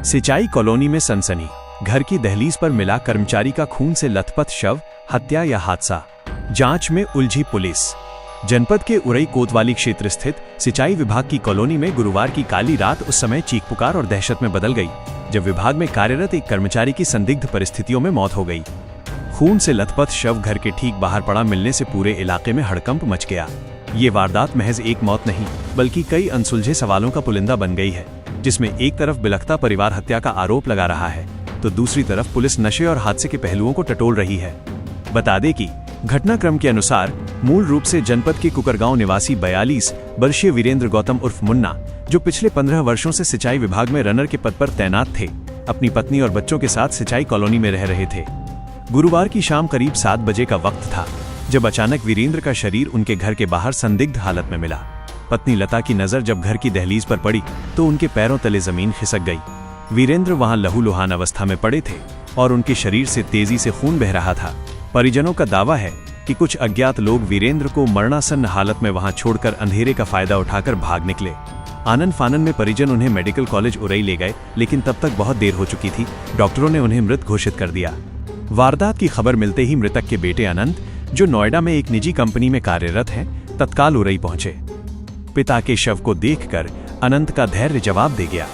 सिंचाई कॉलोनी में सनसनी, घर की दहलीज पर मिला कर्मचारी का खून से लथपथ शव, हत्या या हादसा। जांच में उलझी पुलिस। जनपद के उरई कोतवाली क्षेत्र स्थित सिंचाई विभाग की कॉलोनी में गुरुवार की काली रात उस समय चीख पुकार और दहशत में बदल गई जब विभाग में कार्यरत एक कर्मचारी की संदिग्ध परिस्थितियों में मौत हो गई। खून से लथपथ शव घर के ठीक बाहर पड़ा मिलने से पूरे इलाके में हड़कंप मच गया। ये वारदात महज एक मौत नहीं बल्कि कई अनसुलझे सवालों का पुलिंदा बन गई है, जिसमें एक तरफ बिलखता परिवार हत्या का आरोप लगा रहा है तो दूसरी तरफ पुलिस नशे और हादसे के पहलुओं को टटोल रही है। बता दें कि घटनाक्रम के अनुसार मूल रूप से जनपद के कुकरगांव निवासी 42 वर्षीय वीरेंद्र गौतम उर्फ मुन्ना, जो पिछले 15 वर्षों से सिंचाई विभाग में रनर के पद पर तैनात थे, अपनी पत्नी और बच्चों के साथ सिंचाई कॉलोनी में रह रहे थे। गुरुवार की शाम करीब 7 बजे का वक्त था जब अचानक वीरेंद्र का शरीर उनके घर के बाहर संदिग्ध हालत में मिला। पत्नी लता की नजर जब घर की दहलीज पर पड़ी तो उनके पैरों तले जमीन खिसक गई। वीरेंद्र वहां लहूलुहान अवस्था में पड़े थे और उनके शरीर से तेजी से खून बह रहा था। परिजनों का दावा है कि कुछ अज्ञात लोग वीरेंद्र को मरणासन्न हालत में वहां छोड़कर अंधेरे का फायदा उठाकर भाग निकले। आनन फानन में परिजन उन्हें मेडिकल कॉलेज उरई ले गए, लेकिन तब तक बहुत देर हो चुकी थी। डॉक्टरों ने उन्हें मृत घोषित कर दिया। वारदात की खबर मिलते ही मृतक के बेटे अनंत, जो नोएडा में एक निजी कंपनी में कार्यरत हैं, तत्काल उरई पहुंचे। पिता के शव को देखकर अनंत का धैर्य जवाब दे गया।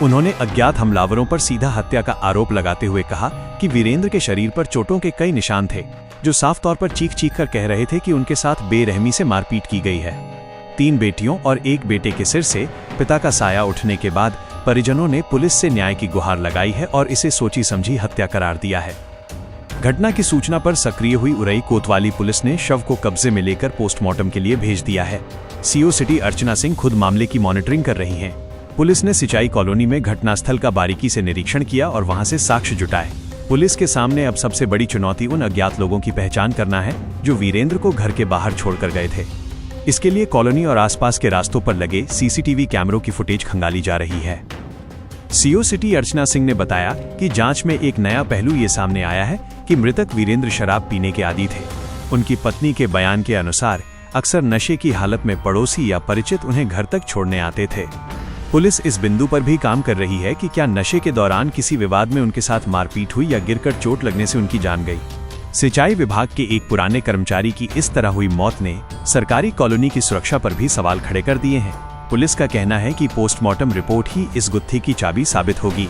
उन्होंने अज्ञात हमलावरों पर सीधा हत्या का आरोप लगाते हुए कहा कि वीरेंद्र के शरीर पर चोटों के कई निशान थे, जो साफ तौर पर चीख कर कह रहे थे कि उनके साथ बेरहमी से मारपीट की गई है। 3 बेटियों और एक बेटे के सिर से पिता का साया उठने के बाद परिजनों ने पुलिस से न्याय की गुहार लगाई है और इसे सोची समझी हत्या करार दिया है। घटना की सूचना पर सक्रिय हुई उरई कोतवाली पुलिस ने शव को कब्जे में लेकर पोस्टमार्टम के लिए भेज दिया है। सीओ सिटी अर्चना सिंह खुद मामले की मॉनिटरिंग कर रही हैं। पुलिस ने सिंचाई कॉलोनी में घटनास्थल का बारीकी से निरीक्षण किया और वहां से साक्ष्य जुटाए। पुलिस के सामने अब सबसे बड़ी चुनौती उन अज्ञात लोगों की पहचान करना है जो वीरेंद्र को घर के बाहर छोड़कर गए थे। इसके लिए कॉलोनी और आसपास के रास्तों पर लगे सीसीटीवी कैमरों की फुटेज खंगाली जा रही है। सीओ सिटी अर्चना सिंह ने बताया कि जांच में एक नया पहलू ये सामने आया है कि मृतक वीरेंद्र शराब पीने के आदी थे। उनकी पत्नी के बयान के अनुसार अक्सर नशे की हालत में पड़ोसी या परिचित उन्हें घर तक छोड़ने आते थे। पुलिस इस बिंदु पर भी काम कर रही है कि क्या नशे के दौरान किसी विवाद में उनके साथ मारपीट हुई या गिरकर चोट लगने से उनकी जान गई। सिंचाई विभाग के एक पुराने कर्मचारी की इस तरह हुई मौत ने सरकारी कॉलोनी की सुरक्षा पर भी सवाल खड़े कर दिए हैं। पुलिस का कहना है कि पोस्टमार्टम रिपोर्ट ही इस गुत्थी की चाबी साबित होगी।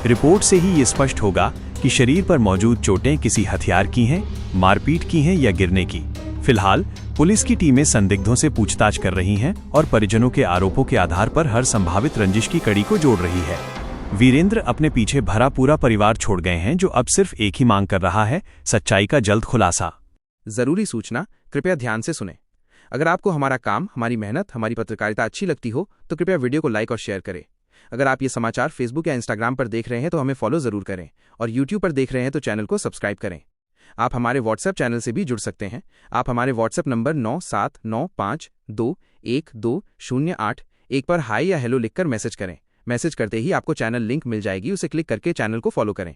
रिपोर्ट से ही ये स्पष्ट होगा कि शरीर पर मौजूद चोटें किसी हथियार की हैं, मारपीट की हैं या गिरने की। फिलहाल पुलिस की टीमें संदिग्धों से पूछताछ कर रही हैं और परिजनों के आरोपों के आधार पर हर संभावित रंजिश की कड़ी को जोड़ रही है। वीरेंद्र अपने पीछे भरा पूरा परिवार छोड़ गए हैं, जो अब सिर्फ एक ही मांग कर रहा है, सच्चाई का जल्द खुलासा। जरूरी सूचना, कृपया ध्यान से सुनें। अगर आपको हमारा काम, हमारी मेहनत, हमारी पत्रकारिता अच्छी लगती हो तो कृपया वीडियो को लाइक और शेयर करें। अगर आप ये समाचार फेसबुक या इंस्टाग्राम पर देख रहे हैं तो हमें फॉलो जरूर करें और यूट्यूब पर देख रहे हैं तो चैनल को सब्सक्राइब करें। आप हमारे व्हाट्सएप चैनल से भी जुड़ सकते हैं। आप हमारे व्हाट्सएप नंबर 9795212081 पर हाई या हेलो लिखकर मैसेज करें। मैसेज करते ही आपको चैनल लिंक मिल जाएगी, उसे क्लिक करके चैनल को फॉलो करें।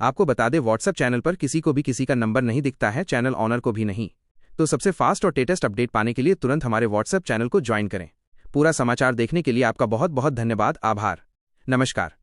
आपको बता दें, व्हाट्सएप चैनल पर किसी को भी किसी का नंबर नहीं दिखता है, चैनल ऑनर को भी नहीं। तो सबसे फास्ट और लेटेस्ट अपडेट पाने के लिए तुरंत हमारे व्हाट्सएप चैनल को ज्वाइन करें। पूरा समाचार देखने के लिए आपका बहुत बहुत धन्यवाद। आभार। नमस्कार।